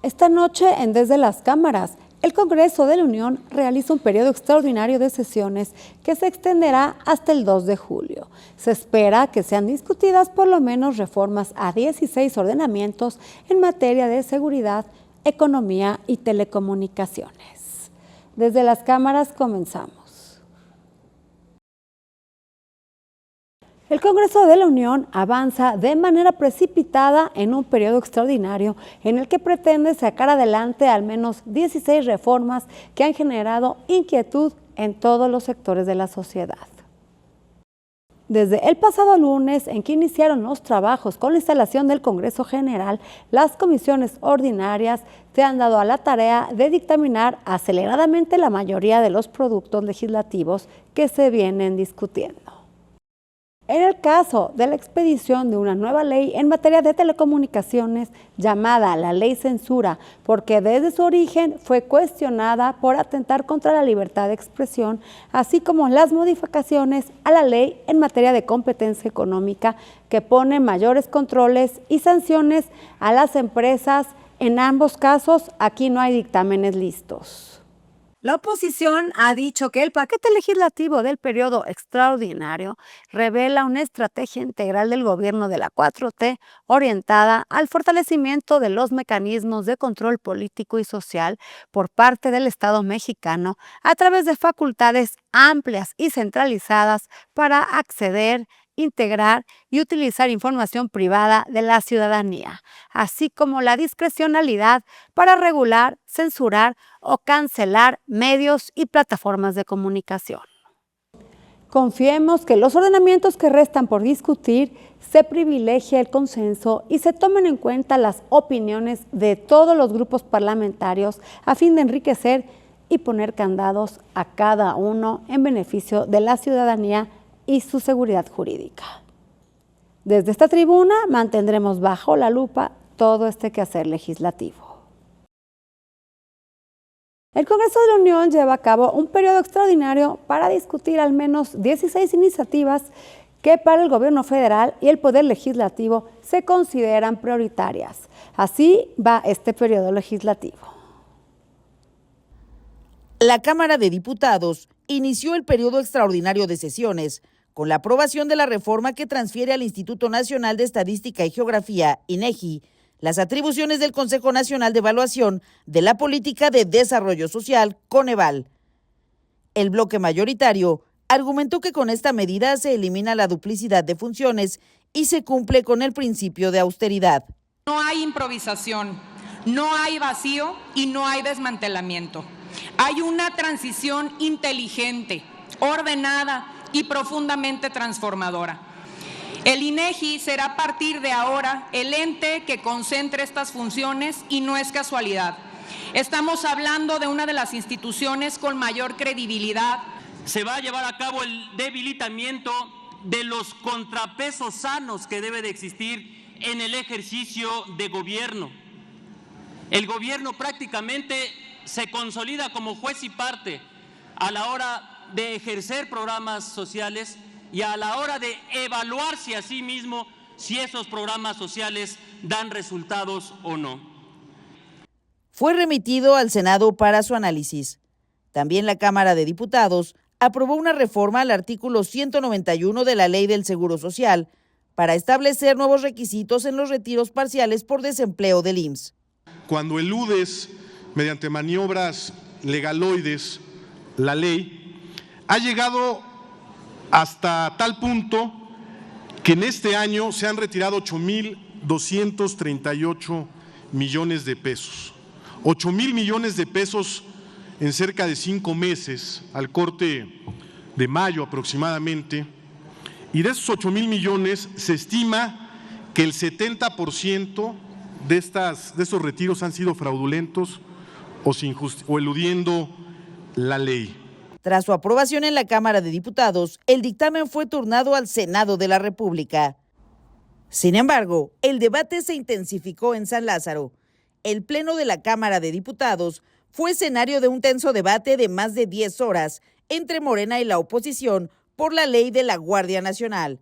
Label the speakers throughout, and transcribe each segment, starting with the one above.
Speaker 1: Esta noche, en Desde las Cámaras, el Congreso de la Unión realiza un periodo extraordinario de sesiones que se extenderá hasta el 2 de julio. Se espera que sean discutidas por lo menos reformas a 16 ordenamientos en materia de seguridad, economía y telecomunicaciones. Desde las cámaras comenzamos. El Congreso de la Unión avanza de manera precipitada en un periodo extraordinario en el que pretende sacar adelante al menos 16 reformas que han generado inquietud en todos los sectores de la sociedad. Desde el pasado lunes, en que iniciaron los trabajos con la instalación del Congreso General, las comisiones ordinarias se han dado a la tarea de dictaminar aceleradamente la mayoría de los productos legislativos que se vienen discutiendo. En el caso de la expedición de una nueva ley en materia de telecomunicaciones llamada la Ley Censura, porque desde su origen fue cuestionada por atentar contra la libertad de expresión, así como las modificaciones a la ley en materia de competencia económica que pone mayores controles y sanciones a las empresas. En ambos casos, aquí no hay dictámenes listos. La oposición ha dicho que el paquete legislativo del periodo extraordinario revela una estrategia integral del gobierno de la 4T orientada al fortalecimiento de los mecanismos de control político y social por parte del Estado mexicano a través de facultades amplias y centralizadas para acceder, integrar y utilizar información privada de la ciudadanía, así como la discrecionalidad para regular, censurar o cancelar medios y plataformas de comunicación. Confiemos que los ordenamientos que restan por discutir se privilegie el consenso y se tomen en cuenta las opiniones de todos los grupos parlamentarios a fin de enriquecer y poner candados a cada uno en beneficio de la ciudadanía y su seguridad jurídica. Desde esta tribuna mantendremos bajo la lupa todo este quehacer legislativo. El Congreso de la Unión lleva a cabo un periodo extraordinario para discutir al menos 16 iniciativas que para el gobierno federal y el poder legislativo se consideran prioritarias. Así va este periodo legislativo.
Speaker 2: La Cámara de Diputados inició el periodo extraordinario de sesiones con la aprobación de la reforma que transfiere al Instituto Nacional de Estadística y Geografía, INEGI, las atribuciones del Consejo Nacional de Evaluación de la Política de Desarrollo Social, Coneval. El bloque mayoritario argumentó que con esta medida se elimina la duplicidad de funciones y se cumple con el principio de austeridad.
Speaker 3: No hay improvisación, no hay vacío y no hay desmantelamiento. Hay una transición inteligente, ordenada y profundamente transformadora. El INEGI será a partir de ahora el ente que concentre estas funciones y no es casualidad. Estamos hablando de una de las instituciones con mayor credibilidad.
Speaker 4: Se va a llevar a cabo el debilitamiento de los contrapesos sanos que debe de existir en el ejercicio de gobierno. El gobierno prácticamente se consolida como juez y parte a la hora de ejercer programas sociales y a la hora de evaluarse a sí mismo si esos programas sociales dan resultados o no.
Speaker 2: Fue remitido al Senado para su análisis. También la Cámara de Diputados aprobó una reforma al artículo 191 de la Ley del Seguro Social para establecer nuevos requisitos en los retiros parciales por desempleo del IMSS.
Speaker 5: Cuando eludes mediante maniobras legaloides la ley, ha llegado hasta tal punto que en este año se han retirado 8,238 millones de pesos. 8,000 millones de pesos en cerca de 5 meses, al corte de mayo aproximadamente. Y de esos 8,000 millones se estima que el 70% de esos retiros han sido fraudulentos o eludiendo la ley.
Speaker 2: Tras su aprobación en la Cámara de Diputados, el dictamen fue turnado al Senado de la República. Sin embargo, el debate se intensificó en San Lázaro. El Pleno de la Cámara de Diputados fue escenario de un tenso debate de más de 10 horas entre Morena y la oposición por la ley de la Guardia Nacional.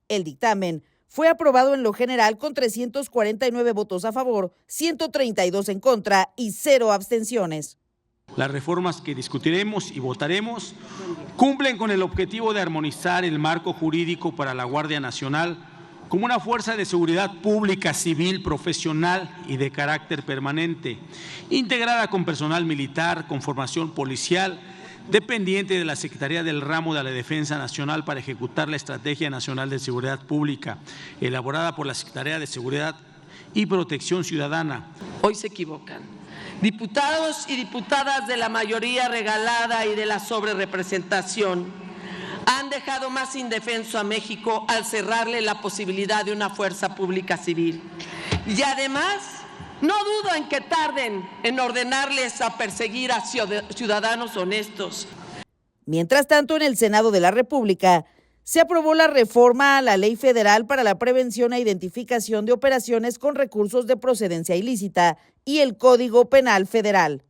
Speaker 2: El dictamen fue aprobado en lo general con 349 votos a favor, 132 en contra y 0 abstenciones.
Speaker 6: Las reformas que discutiremos y votaremos cumplen con el objetivo de armonizar el marco jurídico para la Guardia Nacional como una fuerza de seguridad pública, civil, profesional y de carácter permanente, integrada con personal militar, con formación policial, dependiente de la Secretaría del Ramo de la Defensa Nacional para ejecutar la Estrategia Nacional de Seguridad Pública, elaborada por la Secretaría de Seguridad y Protección Ciudadana.
Speaker 7: Hoy se equivocan. Diputados y diputadas de la mayoría regalada y de la sobrerepresentación han dejado más indefenso a México al cerrarle la posibilidad de una fuerza pública civil. Y además, no dudo en que tarden en ordenarles a perseguir a ciudadanos honestos.
Speaker 2: Mientras tanto, en el Senado de la República se aprobó la reforma a la Ley Federal para la Prevención e Identificación de Operaciones con Recursos de Procedencia Ilícita y el Código Penal Federal.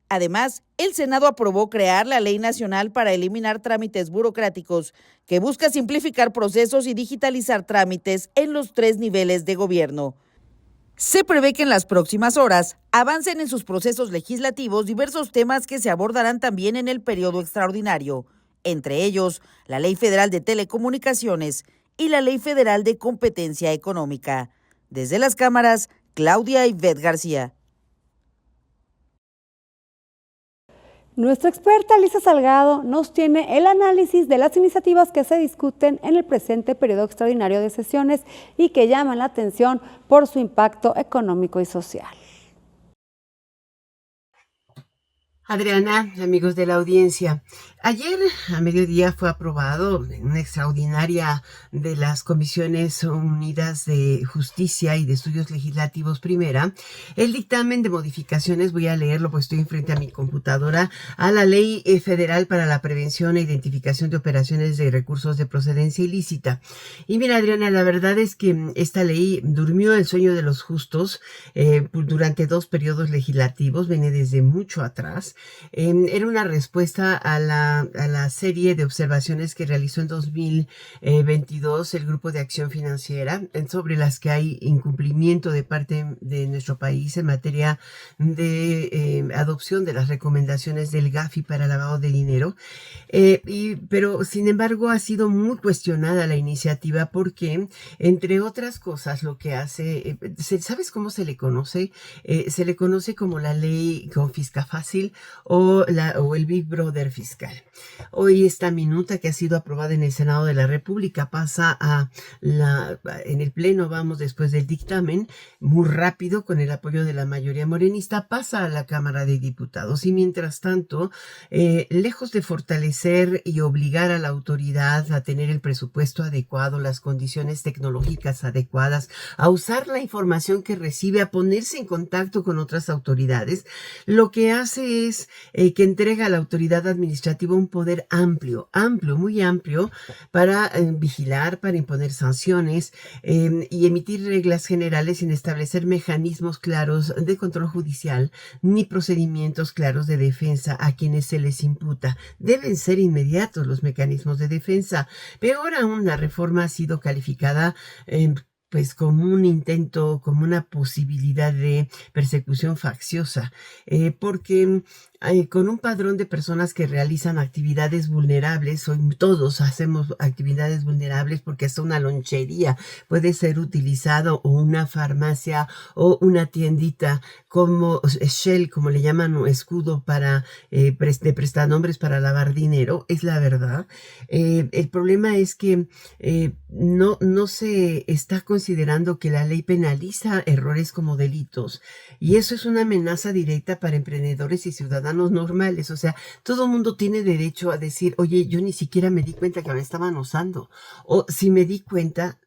Speaker 2: Además, el Senado aprobó crear la Ley Nacional para eliminar trámites burocráticos, que busca simplificar procesos y digitalizar trámites en los 3 niveles de gobierno. Se prevé que en las próximas horas avancen en sus procesos legislativos diversos temas que se abordarán también en el periodo extraordinario, entre ellos la Ley Federal de Telecomunicaciones y la Ley Federal de Competencia Económica. Desde las cámaras, Claudia Ivette García.
Speaker 1: Nuestra experta Lisa Salgado nos tiene el análisis de las iniciativas que se discuten en el presente periodo extraordinario de sesiones y que llaman la atención por su impacto económico y social.
Speaker 8: Adriana, amigos de la audiencia, ayer a mediodía fue aprobado en una extraordinaria de las Comisiones Unidas de Justicia y de Estudios Legislativos Primera, el dictamen de modificaciones, voy a leerlo pues estoy enfrente a mi computadora, a la Ley Federal para la Prevención e Identificación de Operaciones de Recursos de Procedencia Ilícita. Y mira, Adriana, la verdad es que esta ley durmió el sueño de los justos durante 2 periodos legislativos, viene desde mucho atrás. Era una respuesta a la serie de observaciones que realizó en 2022 el Grupo de Acción Financiera, sobre las que hay incumplimiento de parte de nuestro país en materia de adopción de las recomendaciones del GAFI para lavado de dinero. Pero sin embargo ha sido muy cuestionada la iniciativa porque, entre otras cosas, lo que hace, ¿sabes cómo se le conoce? Se le conoce como la ley Confisca Fácil o el Big Brother fiscal. Hoy esta minuta que ha sido aprobada en el Senado de la República pasa en el Pleno, vamos después del dictamen, muy rápido con el apoyo de la mayoría morenista, pasa a la Cámara de Diputados y mientras tanto, lejos de fortalecer y obligar a la autoridad a tener el presupuesto adecuado, las condiciones tecnológicas adecuadas, a usar la información que recibe, a ponerse en contacto con otras autoridades, lo que hace es que entrega a la autoridad administrativa un poder amplio, muy amplio para vigilar, para imponer sanciones y emitir reglas generales sin establecer mecanismos claros de control judicial ni procedimientos claros de defensa a quienes se les imputa. Deben ser inmediatos los mecanismos de defensa. Peor aún, la reforma ha sido calificada pues como un intento, como una posibilidad de persecución facciosa, porque con un padrón de personas que realizan actividades vulnerables, hoy todos hacemos actividades vulnerables porque hasta una lonchería puede ser utilizado o una farmacia o una tiendita como shell, como le llaman, o escudo para de prestanombres para lavar dinero, es la verdad. El problema es que no se está considerando que la ley penaliza errores como delitos y eso es una amenaza directa para emprendedores y ciudadanos normales. O sea, todo el mundo tiene derecho a decir, oye, yo ni siquiera me di cuenta que me estaban usando, o si me di cuenta,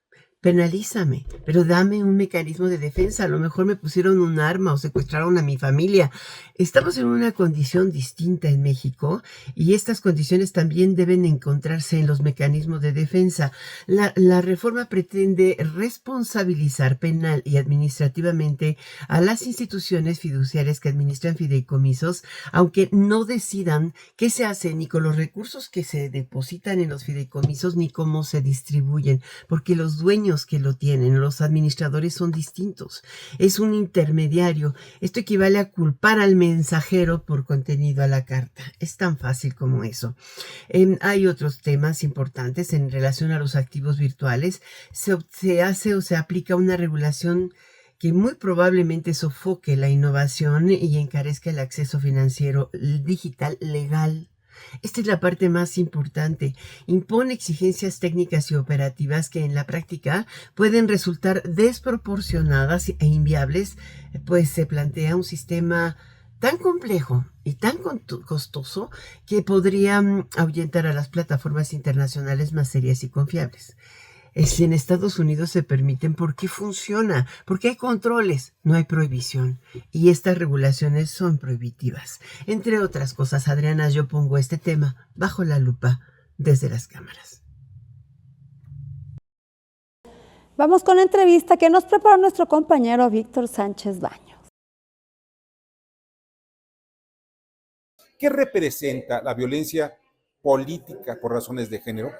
Speaker 8: penalízame, pero dame un mecanismo de defensa. A lo mejor me pusieron un arma o secuestraron a mi familia. Estamos en una condición distinta en México y estas condiciones también deben encontrarse en los mecanismos de defensa. La reforma pretende responsabilizar penal y administrativamente a las instituciones fiduciarias que administran fideicomisos, aunque no decidan qué se hace ni con los recursos que se depositan en los fideicomisos ni cómo se distribuyen, porque los dueños años que lo tienen, los administradores son distintos, es un intermediario. Esto equivale a culpar al mensajero por contenido a la carta. Es tan fácil como eso. Hay otros temas importantes en relación a los activos virtuales. Se hace o se aplica una regulación que muy probablemente sofoque la innovación y encarezca el acceso financiero digital legal. Esta es la parte más importante. Impone exigencias técnicas y operativas que en la práctica pueden resultar desproporcionadas e inviables, pues se plantea un sistema tan complejo y tan costoso que podría ahuyentar a las plataformas internacionales más serias y confiables. Si en Estados Unidos se permiten, ¿por qué funciona? Porque hay controles, no hay prohibición. Y estas regulaciones son prohibitivas. Entre otras cosas, Adriana, yo pongo este tema bajo la lupa desde las cámaras.
Speaker 1: Vamos con la entrevista que nos preparó nuestro compañero Víctor Sánchez Baños.
Speaker 9: ¿Qué representa la violencia política por razones de género?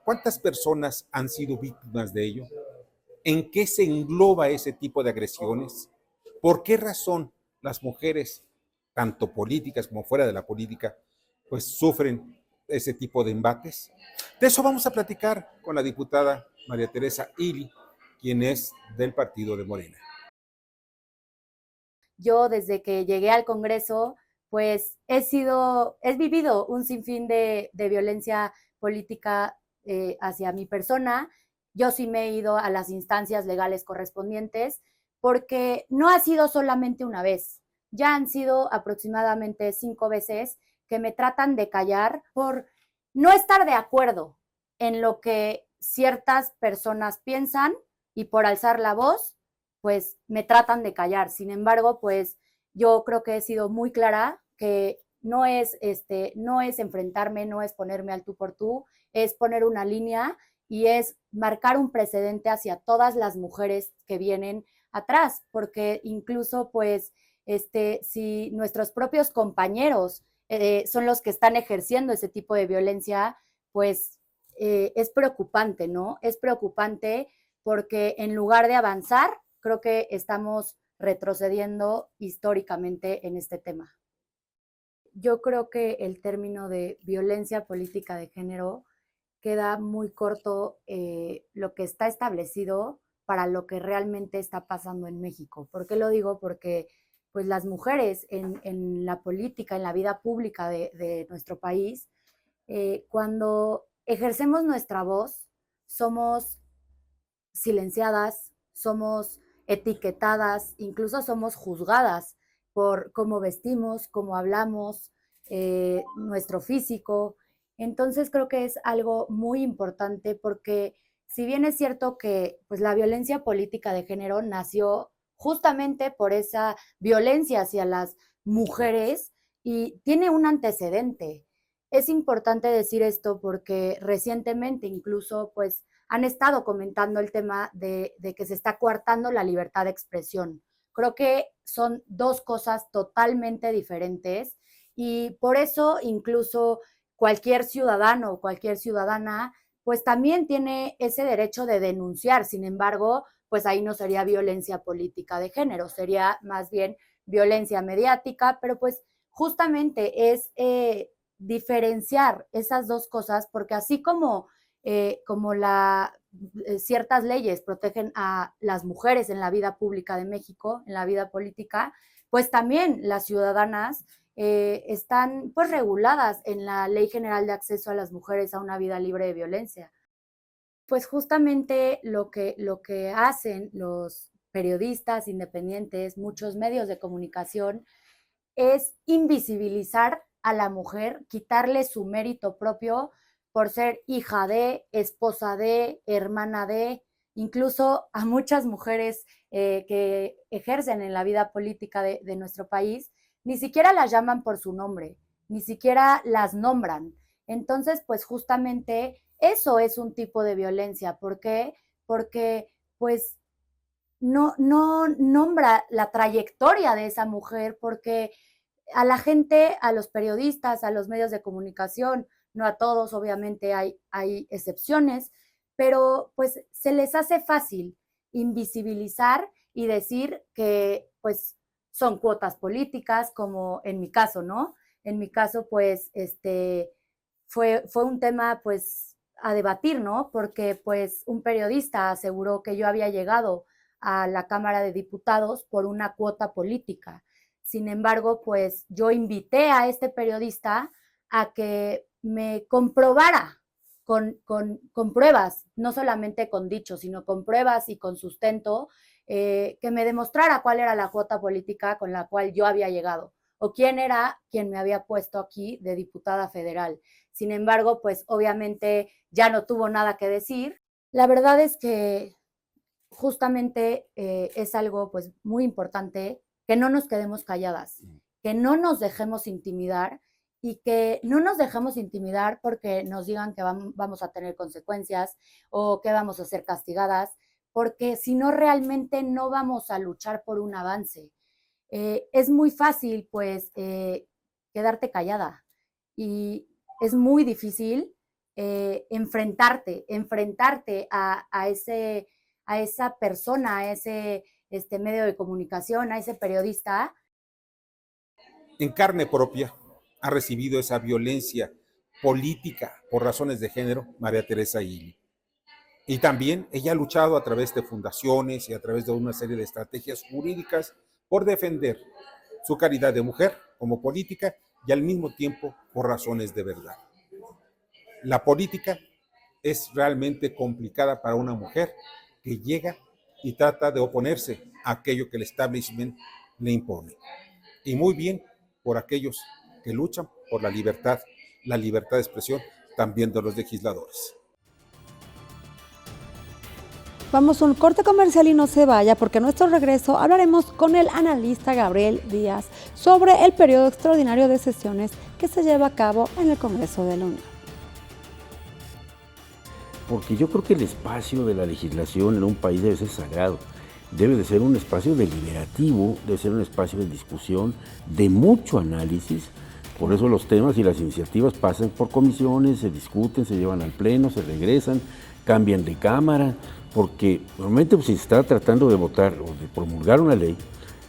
Speaker 9: ¿Cuántas personas han sido víctimas de ello? ¿En qué se engloba ese tipo de agresiones? ¿Por qué razón las mujeres, tanto políticas como fuera de la política, pues sufren ese tipo de embates? De eso vamos a platicar con la diputada María Teresa Ili, quien es del partido de Morena.
Speaker 10: Yo desde que llegué al Congreso, pues he vivido un sinfín de violencia política hacia mi persona. Yo sí me he ido a las instancias legales correspondientes porque no ha sido solamente una vez, ya han sido aproximadamente 5 veces que me tratan de callar por no estar de acuerdo en lo que ciertas personas piensan y por alzar la voz, pues me tratan de callar. Sin embargo, pues yo creo que he sido muy clara que no es enfrentarme, no es ponerme al tú por tú, es poner una línea y es marcar un precedente hacia todas las mujeres que vienen atrás, porque incluso pues si nuestros propios compañeros son los que están ejerciendo ese tipo de violencia, pues es preocupante, ¿no? Es preocupante porque en lugar de avanzar, creo que estamos retrocediendo históricamente en este tema. Yo creo que el término de violencia política de género queda muy corto lo que está establecido para lo que realmente está pasando en México. ¿Por qué lo digo? Porque pues las mujeres en la política, en la vida pública de nuestro país, cuando ejercemos nuestra voz, somos silenciadas, somos etiquetadas, incluso somos juzgadas por cómo vestimos, cómo hablamos, nuestro físico. Entonces creo que es algo muy importante porque si bien es cierto que pues, la violencia política de género nació justamente por esa violencia hacia las mujeres y tiene un antecedente. Es importante decir esto porque recientemente incluso pues han estado comentando el tema de que se está coartando la libertad de expresión. Creo que son dos cosas totalmente diferentes y por eso incluso cualquier ciudadano o cualquier ciudadana pues también tiene ese derecho de denunciar. Sin embargo, pues ahí no sería violencia política de género, sería más bien violencia mediática, pero pues justamente es diferenciar esas dos cosas porque así como ciertas leyes protegen a las mujeres en la vida pública de México, en la vida política, pues también las ciudadanas están pues reguladas en la Ley General de Acceso a las Mujeres a una vida libre de violencia. Pues justamente lo que hacen los periodistas independientes, muchos medios de comunicación, es invisibilizar a la mujer, quitarle su mérito propio por ser hija de, esposa de, hermana de, incluso a muchas mujeres que ejercen en la vida política de nuestro país, ni siquiera las llaman por su nombre, ni siquiera las nombran. Entonces, pues justamente eso es un tipo de violencia. ¿Por qué? Porque pues no nombra la trayectoria de esa mujer, porque a la gente, a los periodistas, a los medios de comunicación, no a todos, obviamente hay excepciones, pero pues se les hace fácil invisibilizar y decir que pues son cuotas políticas, como en mi caso, ¿no? En mi caso, pues, fue un tema, pues, a debatir, ¿no? Porque, pues, un periodista aseguró que yo había llegado a la Cámara de Diputados por una cuota política. Sin embargo, pues, yo invité a este periodista a que me comprobara con pruebas, no solamente con dichos, sino con pruebas y con sustento, que me demostrara cuál era la cuota política con la cual yo había llegado o quién era quien me había puesto aquí de diputada federal. Sin embargo, pues obviamente ya no tuvo nada que decir. La verdad es que justamente es algo pues muy importante que no nos quedemos calladas, que no nos dejemos intimidar y que no nos dejemos intimidar porque nos digan que vamos a tener consecuencias o que vamos a ser castigadas, porque si no realmente no vamos a luchar por un avance. Es muy fácil pues quedarte callada y es muy difícil enfrentarte a esa persona, a ese medio de comunicación, a ese periodista.
Speaker 9: En carne propia ha recibido esa violencia política por razones de género María Teresa Ili. Y también ella ha luchado a través de fundaciones y a través de una serie de estrategias jurídicas por defender su calidad de mujer como política y al mismo tiempo por razones de verdad. La política es realmente complicada para una mujer que llega y trata de oponerse a aquello que el establishment le impone. Y muy bien por aquellos que luchan por la libertad de expresión también de los legisladores.
Speaker 1: Vamos a un corte comercial y no se vaya, porque a nuestro regreso hablaremos con el analista Gabriel Díaz sobre el periodo extraordinario de sesiones que se lleva a cabo en el Congreso de la Unión.
Speaker 11: Porque yo creo que el espacio de la legislación en un país debe ser sagrado, debe de ser un espacio deliberativo, debe ser un espacio de discusión, de mucho análisis. Por eso los temas y las iniciativas pasan por comisiones, se discuten, se llevan al pleno, se regresan, cambian de cámara, porque normalmente pues, si se está tratando de votar o de promulgar una ley,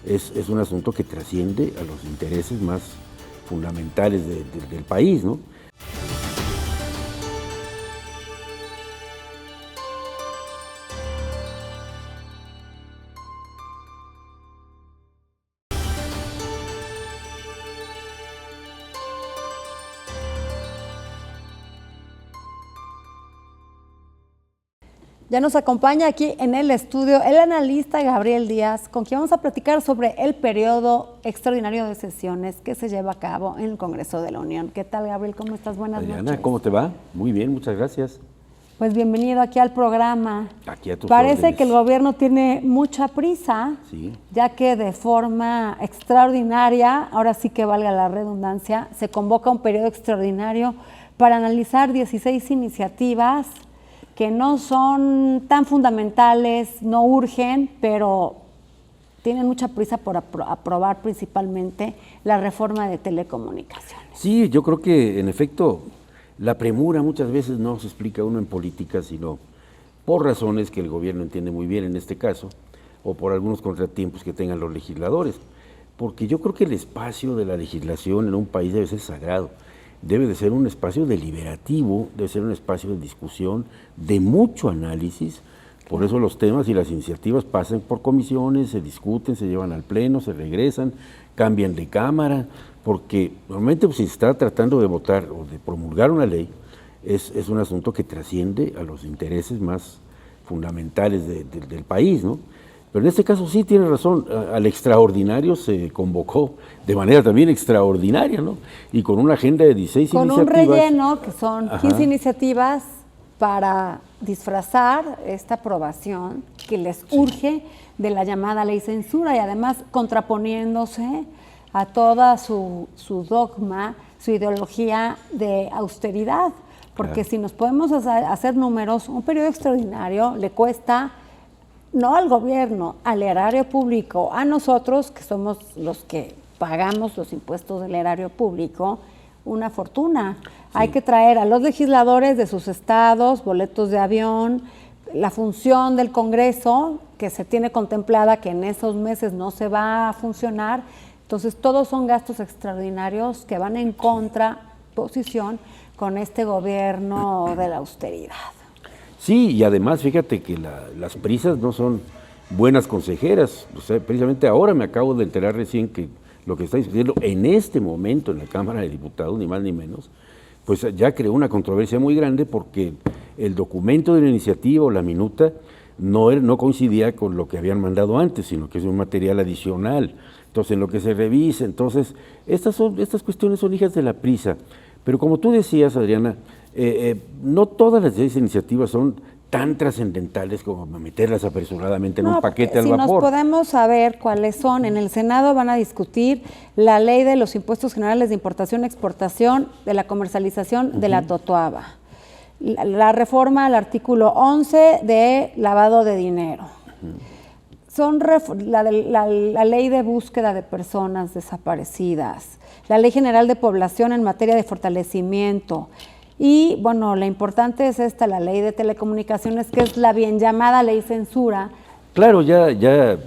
Speaker 11: es un asunto que trasciende a los intereses más fundamentales del país, ¿no?
Speaker 1: Ya nos acompaña aquí en el estudio el analista Gabriel Díaz, con quien vamos a platicar sobre el periodo extraordinario de sesiones que se lleva a cabo en el Congreso de la Unión. ¿Qué tal, Gabriel? ¿Cómo estás? Buenas noches.
Speaker 11: Adriana, ¿cómo te va? Muy bien, muchas gracias.
Speaker 1: Pues bienvenido aquí al programa.
Speaker 11: Aquí a tus
Speaker 1: Parece
Speaker 11: órdenes.
Speaker 1: que el gobierno tiene mucha prisa,
Speaker 11: sí,
Speaker 1: ya que de forma extraordinaria, ahora sí que valga la redundancia, se convoca un periodo extraordinario para analizar 16 iniciativas que no son tan fundamentales, no urgen, pero tienen mucha prisa por aprobar principalmente la reforma de telecomunicaciones.
Speaker 11: Sí, yo creo que en efecto la premura muchas veces no se explica uno en política, sino por razones que el gobierno entiende muy bien en este caso, o por algunos contratiempos que tengan los legisladores. Porque yo creo que el espacio de la legislación en un país debe ser sagrado. Debe de ser un espacio deliberativo, debe ser un espacio de discusión, de mucho análisis. Por eso los temas y las iniciativas pasan por comisiones, se discuten, se llevan al pleno, se regresan, cambian de cámara, porque normalmente pues, si se está tratando de votar o de promulgar una ley, es un asunto que trasciende a los intereses más fundamentales del país, ¿no? Pero en este caso sí tiene razón, al extraordinario se convocó de manera también extraordinaria, ¿no? Y con una agenda de 16 iniciativas.
Speaker 1: Con un relleno, que son 15 iniciativas para disfrazar esta aprobación que les urge de la llamada ley censura y además contraponiéndose a toda su dogma, su ideología de austeridad. Porque si nos podemos hacer números, un periodo extraordinario le cuesta no al gobierno, al erario público, a nosotros, que somos los que pagamos los impuestos del erario público, una fortuna. Sí. Hay que traer a los legisladores de sus estados, boletos de avión, la función del Congreso, que se tiene contemplada que en esos meses no se va a funcionar. Entonces, todos son gastos extraordinarios que van en contraposición con este gobierno de la austeridad.
Speaker 11: Sí, y además, fíjate que las prisas no son buenas consejeras. O sea, precisamente ahora me acabo de enterar recién que lo que está discutiendo en este momento en la Cámara de Diputados, ni más ni menos, pues ya creó una controversia muy grande porque el documento de la iniciativa o la minuta no coincidía con lo que habían mandado antes, sino que es un material adicional. Entonces, en lo que se revisa, entonces, estas cuestiones son hijas de la prisa. Pero como tú decías, Adriana, no todas las iniciativas son tan trascendentales como meterlas apresuradamente en un paquete al vapor.
Speaker 1: Si nos podemos saber cuáles son, en el Senado van a discutir la ley de los impuestos generales de importación, exportación, de la comercialización de la totoaba, la reforma al artículo 11 de lavado de dinero, son la ley de búsqueda de personas desaparecidas, la ley general de población en materia de fortalecimiento. Y bueno, la importante es la ley de telecomunicaciones, que es la bien llamada ley censura.
Speaker 11: Claro, ya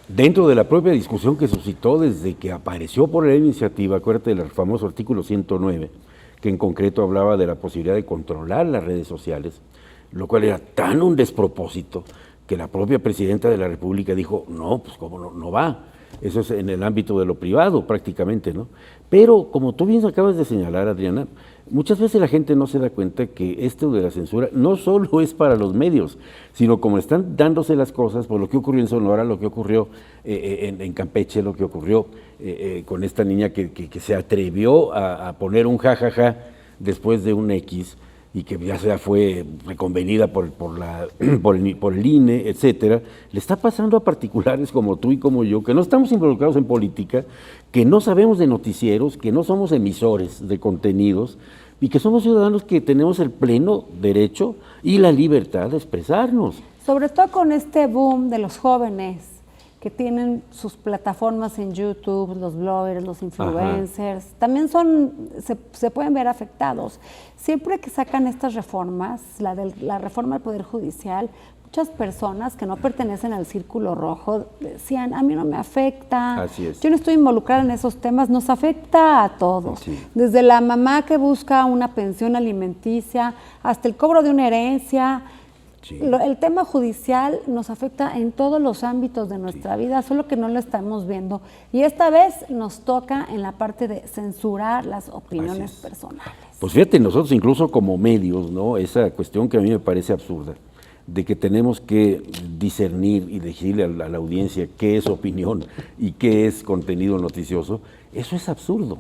Speaker 11: dentro de la propia discusión que suscitó desde que apareció por la iniciativa, acuérdate del famoso artículo 109, que en concreto hablaba de la posibilidad de controlar las redes sociales, lo cual era tan un despropósito que la propia presidenta de la República dijo, no, pues cómo no va. Eso es en el ámbito de lo privado prácticamente, ¿no? Pero como tú bien acabas de señalar, Adriana, muchas veces la gente no se da cuenta que esto de la censura no solo es para los medios, sino como están dándose las cosas por lo que ocurrió en Sonora, lo que ocurrió en Campeche, lo que ocurrió con esta niña que se atrevió a poner un jajaja después de un X, y que ya fue reconvenida por el INE, etcétera, le está pasando a particulares como tú y como yo, que no estamos involucrados en política, que no sabemos de noticieros, que no somos emisores de contenidos, y que somos ciudadanos que tenemos el pleno derecho y la libertad de expresarnos.
Speaker 1: Sobre todo con este boom de los jóvenes que tienen sus plataformas en YouTube, los bloggers, los influencers, también se pueden ver afectados. Siempre que sacan estas reformas, la reforma del Poder Judicial, muchas personas que no pertenecen al círculo rojo decían, a mí no me afecta,
Speaker 11: Así es.
Speaker 1: Yo no estoy involucrada en esos temas, nos afecta a todos.
Speaker 11: Sí.
Speaker 1: Desde la mamá que busca una pensión alimenticia hasta el cobro de una herencia. Sí. El tema judicial nos afecta en todos los ámbitos de nuestra vida, solo que no lo estamos viendo. Y esta vez nos toca en la parte de censurar las opiniones personales.
Speaker 11: Pues fíjate, nosotros incluso como medios, ¿no? Esa cuestión que a mí me parece absurda, de que tenemos que discernir y decirle a la audiencia qué es opinión y qué es contenido noticioso, eso es absurdo.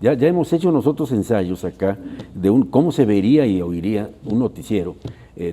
Speaker 11: Ya hemos hecho nosotros ensayos acá de cómo se vería y oiría un noticiero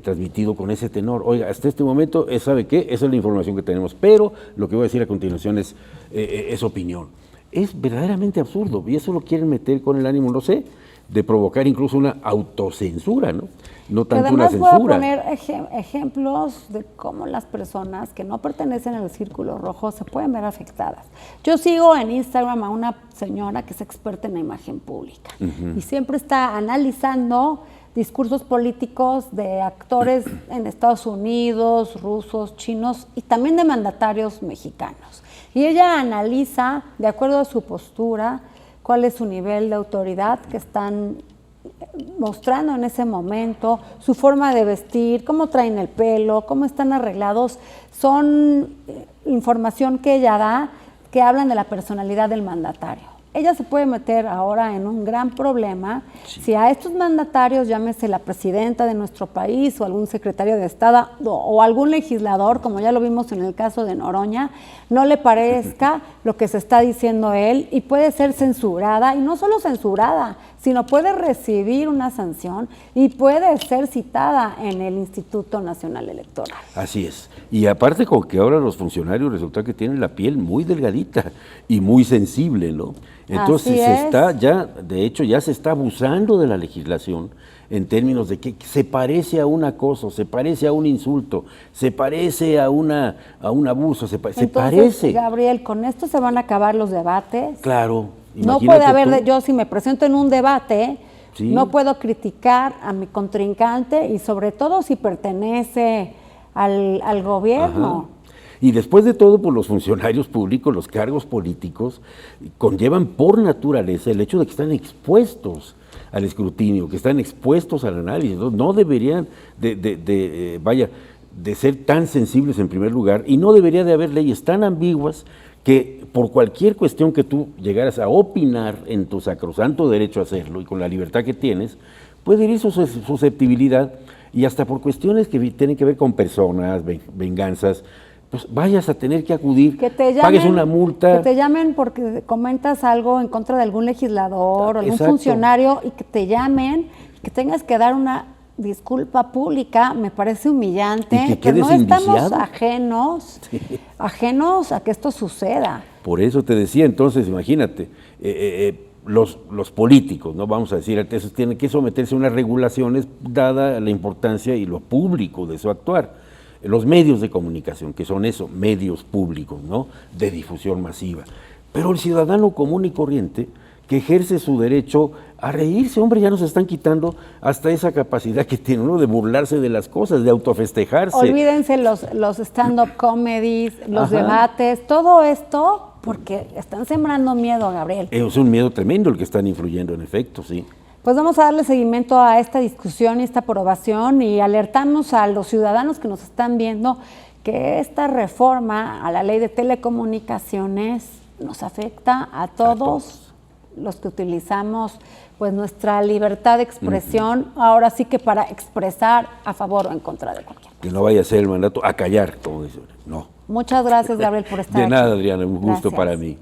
Speaker 11: transmitido con ese tenor. Oiga, hasta este momento, ¿sabe qué? Esa es la información que tenemos, pero lo que voy a decir a continuación es opinión. Es verdaderamente absurdo, y eso lo quieren meter con el ánimo, no sé, de provocar incluso una autocensura, ¿no? No tanto una censura.
Speaker 1: Además voy a poner ejemplos de cómo las personas que no pertenecen al círculo rojo se pueden ver afectadas. Yo sigo en Instagram a una señora que es experta en la imagen pública y siempre está analizando discursos políticos de actores en Estados Unidos, rusos, chinos y también de mandatarios mexicanos. Y ella analiza, de acuerdo a su postura, cuál es su nivel de autoridad que están mostrando en ese momento, su forma de vestir, cómo traen el pelo, cómo están arreglados. Son información que ella da que hablan de la personalidad del mandatario. Ella se puede meter ahora en un gran problema si a estos mandatarios, llámese la presidenta de nuestro país o algún secretario de Estado o algún legislador, como ya lo vimos en el caso de Noroña, no le parezca lo que se está diciendo él y puede ser censurada, y no solo censurada, sino puede recibir una sanción y puede ser citada en el Instituto Nacional Electoral.
Speaker 11: Así es. Y aparte con que ahora los funcionarios resulta que tienen la piel muy delgadita y muy sensible, ¿no? Entonces de hecho ya se está abusando de la legislación en términos de que se parece a un acoso, se parece a un insulto, se parece a un abuso, se parece.
Speaker 1: Gabriel, ¿con esto se van a acabar los debates?
Speaker 11: Claro.
Speaker 1: No puede haber, yo si me presento en un debate, sí, no puedo criticar a mi contrincante y sobre todo si pertenece al gobierno.
Speaker 11: Ajá. Y después de todo, pues los funcionarios públicos, los cargos políticos, conllevan por naturaleza el hecho de que están expuestos al escrutinio, que están expuestos al análisis. No deberían de ser tan sensibles en primer lugar, y no debería de haber leyes tan ambiguas que por cualquier cuestión que tú llegaras a opinar en tu sacrosanto derecho a hacerlo y con la libertad que tienes, puede herir su susceptibilidad, y hasta por cuestiones que tienen que ver con personas, venganzas, pues vayas a tener que acudir, que te llamen, pagues una multa.
Speaker 1: Que te llamen porque comentas algo en contra de algún legislador o algún funcionario y que te llamen, que tengas que dar una disculpa pública, me parece humillante, que no estamos ajenos a que esto suceda.
Speaker 11: Por eso te decía, entonces, imagínate, los políticos, no vamos a decir, entonces tienen que someterse a unas regulaciones dada la importancia y lo público de su actuar. Los medios de comunicación, que son eso, medios públicos, ¿no?, de difusión masiva. Pero el ciudadano común y corriente, que ejerce su derecho a reírse, hombre, ya nos están quitando hasta esa capacidad que tiene uno de burlarse de las cosas, de autofestejarse.
Speaker 1: Olvídense los stand-up comedies, los debates, todo esto, porque están sembrando miedo, Gabriel.
Speaker 11: Es un miedo tremendo el que están influyendo, en efecto, sí.
Speaker 1: Pues vamos a darle seguimiento a esta discusión y esta aprobación y alertamos a los ciudadanos que nos están viendo que esta reforma a la ley de telecomunicaciones nos afecta a todos los que utilizamos pues nuestra libertad de expresión, ahora sí que para expresar a favor o en contra de cualquier cosa.
Speaker 11: Que no vaya a ser el mandato a callar, como dice. No.
Speaker 1: Muchas gracias, Gabriel, por estar aquí.
Speaker 11: De nada, Adriana, un gusto para mí.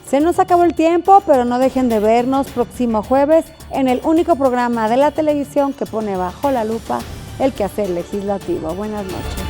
Speaker 1: Se nos acabó el tiempo, pero no dejen de vernos próximo jueves en el único programa de la televisión que pone bajo la lupa el quehacer legislativo. Buenas noches.